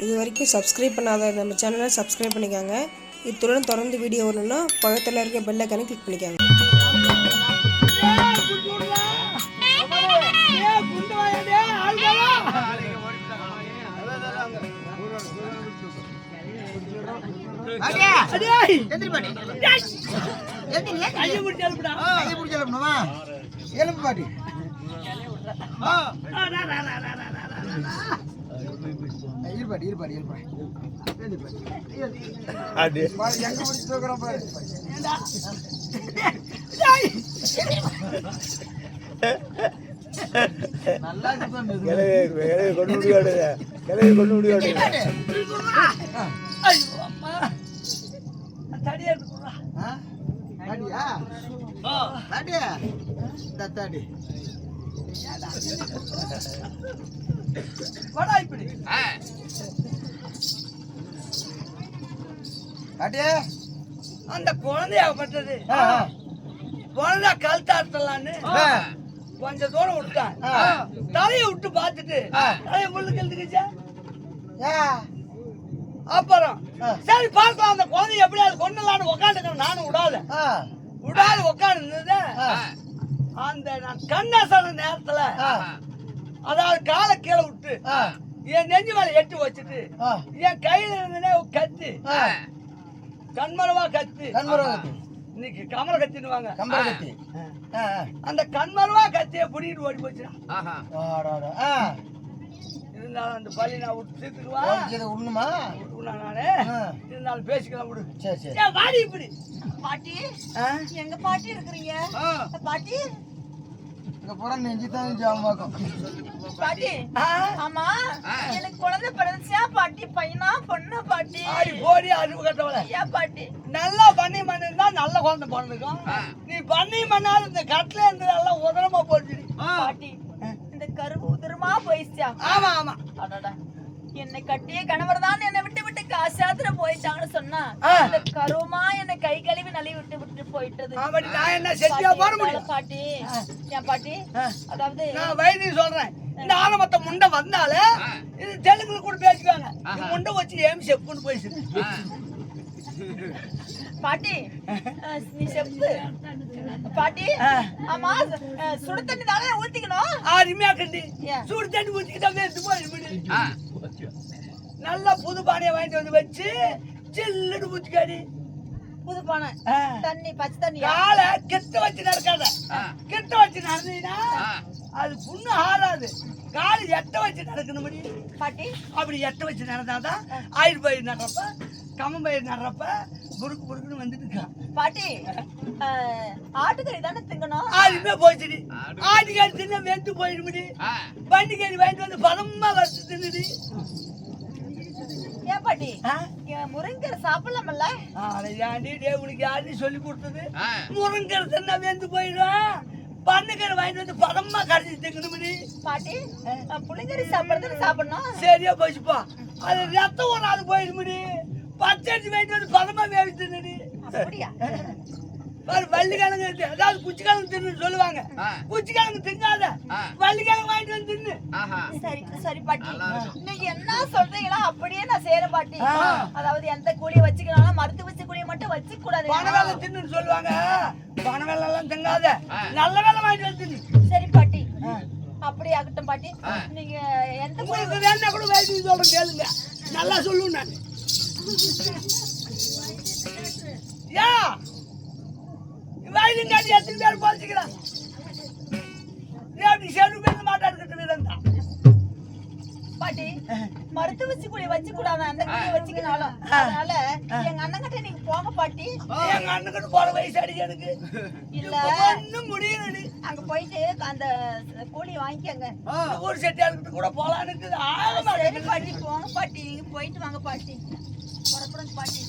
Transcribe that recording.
இது வரைக்கும் சப்ஸ்கிரைப் பண்ணாத நம்ம சேனலை சப்ஸ்கிரைப் பண்ணிக்கோங்க. இத்துடன் தொடர்ந்து வீடியோ வரணும்னா பக்கத்தில் இருக்க பெல் ஐகானை கிளிக் பண்ணிக்கோங்க. அந்த குழந்தையாகப்பட்டது குழந்தை கழுத்தாட்டலான்னு கொஞ்சம் தூரம் விட்டான். தலையை விட்டு பார்த்துட்டு தலையை முள்ளு கழுத்துக்குச்சா. அப்புறம் சரி பார்க்கலாம் அந்த குழந்தை எப்படியாவது கொண்டுலான்னு உட்காந்துக்கிறேன். நானும் விடாது உட்காந்து அந்த நான் கண்ணாசன நேரத்துல அதாவது காலை கீழே விட்டு என் நெஞ்சு மேல எட்டு வச்சுட்டு என் கையில இருந்தே கத்து கண்மரவா கத்து இன்னைக்கு கமல கத்தினுவாங்க. அந்த கண்மரவா கத்திய புடிட்டு ஓடி போச்சுடா. இருந்தாலும் அந்த பள்ளி நான் விட்டு சேர்த்துக்குவான் உண்ணுமா நானே இருந்தாலும் பேசிக்கலாம் விடு. வாடி இப்படி பாட்டி எங்க பாட்டி இருக்கிறீங்க பாட்டி பாட்டி ஆமா எனக்கு குழந்தை பிறந்துச்சா பாட்டி பையனா பொண்ணா பாட்டி போடி அறிவு கட்டவள ஏன் பாட்டி நல்லா பண்ணி மண்ணிருந்தா நல்ல குழந்தை பிறந்துக்கும். நீ பண்ணி மண்ணாலும் இந்த கட்டில இருந்ததெல்லாம் உதரமா போச்சுடி பாட்டி. இந்த கருவு உதரமா போயிடுச்சா? ஆமா ஆமா. என்னை கட்டிய கணவர் தான் என்னை விட்டு விட்டு காசாத்திர போயிட்டாங்கன்னு சொன்னா இந்த கருவமா என்னை கை கழுவி நழுவி விட்டு போயிட்டது. நான் என்ன செட்டியா போற முடியும் பாட்டி? என் பாட்டி அதாவது நான் வைத்தியம் சொல்றேன். இந்த ஆலமத்த முண்டை வந்தாலே இது தெலுங்குல கூட பேசிக்குவாங்க. முண்டை வச்சு ஏம் செப்புன்னு போயிடுச்சு பாட்டி. நீ செப்பு பாட்டி. ஆமா சுடு தண்ணி தானே ஊத்திக்கணும். அருமையா கண்டி சுடு தண்ணி ஊத்திக்கிட்டா வேறு போயிடு. நல்லா புது பானையை வாங்கிட்டு வந்து வச்சு சில்லுன்னு ஊத்திக்காடி. புது பானை தண்ணி பச்சை தண்ணி காலை கெட்ட வச்சு நடக்காத. கெட்ட வச்சு நடந்தீங்கன்னா அது புண்ணு ஆறாது. காலி எட்ட வச்சு நடக்கணும் பாட்டி. அப்படி எட்ட வச்சு நடந்தாதான் ஆயிரம் பயிர் நடுறப்ப கம்மம் பயிர் நடுறப்ப புருக்கு புருக்குன்னு வந்துட்டு இருக்கா பாட்டி. ஆட்டுக்கறி தானே திங்கணும். அதுமே போச்சுடி. ஆட்டுக்கறி தின்ன வெந்து போயிட முடியும். வண்டிக்கறி வாங்கிட்டு வந்து பதமா வச்சு தின்னுடி. ஏன் பாட்டி முருங்கரை சாப்பிடலாமல்ல? ஏன்டி உனக்கு யாருன்னு சொல்லி கொடுத்தது? முருங்கரை தின்னா வெந்து போயிடும். பண்ணக்கறி வாங்கிட்டு வந்து பதமா கரைச்சி திங்கணும் பாட்டி. புளிங்கறி சாப்பிடுறது சாப்பிடணும். சரியா போச்சுப்பா. அது ரத்தம் ஒண்ணாது போயிட முடியும். பச்சரிசி வாங்கிட்டு வந்து பதமா வேவி தின்னுடி. அப்படியா? வள்ளிக்கிழங்கு அதாவது குச்சிக்கிழங்கு தின்னு சொல்லுவாங்க. குச்சிக்கிழங்கு திங்காத வள்ளிக்கிழங்கு வாங்கிட்டு வந்து தின்னு. சரி சரி பாட்டி. நீங்க என்ன சொல்றீங்களோ அப்படியே நான் செய்யறேன் பாட்டி. அதாவது எந்த கூலியை வச்சுக்கலாம் மருத்துவ வச்ச கூலியை மட்டும் வச்சுக்க கூடாது. பனவேலை தின்னு சொல்லுவாங்க. பனவேலை எல்லாம் திங்காத நல்ல வேலை வாங்கிட்டு வந்து தின்னு. சரி பாட்டி அப்படியே ஆகட்டும் பாட்டி. நீங்க எந்த உங்களுக்கு வேணா கூட வேலை சொல்றேன் கேளுங்க. நல்லா சொல்லுவேன் நான். யா வயலுங்காட்டி எத்தனை பேர் போச்சுக்கிறான். செடு பேர் மாட்டாடுக்கிட்டு வீரந்தான் பாட்டி. மருத்துவ வச்சு கூடிய வச்சு கூடாது அந்த கூடிய வச்சுக்கினாலும். அதனால எங்க அண்ணன் கிட்ட நீங்க போங்க பாட்டி. எங்க அண்ணன் கிட்ட போற வயசு அடிக்க எனக்கு இல்ல ஒண்ணும் முடியல. அங்க போயிட்டு அந்த கூலி வாங்கிக்கங்க. ஊர் செட்டியார்கிட்ட கூட போலான்னு பாட்டி. போங்க பாட்டி. நீங்க போயிட்டு வாங்க பாட்டி. புறப்படுங்க பாட்டி.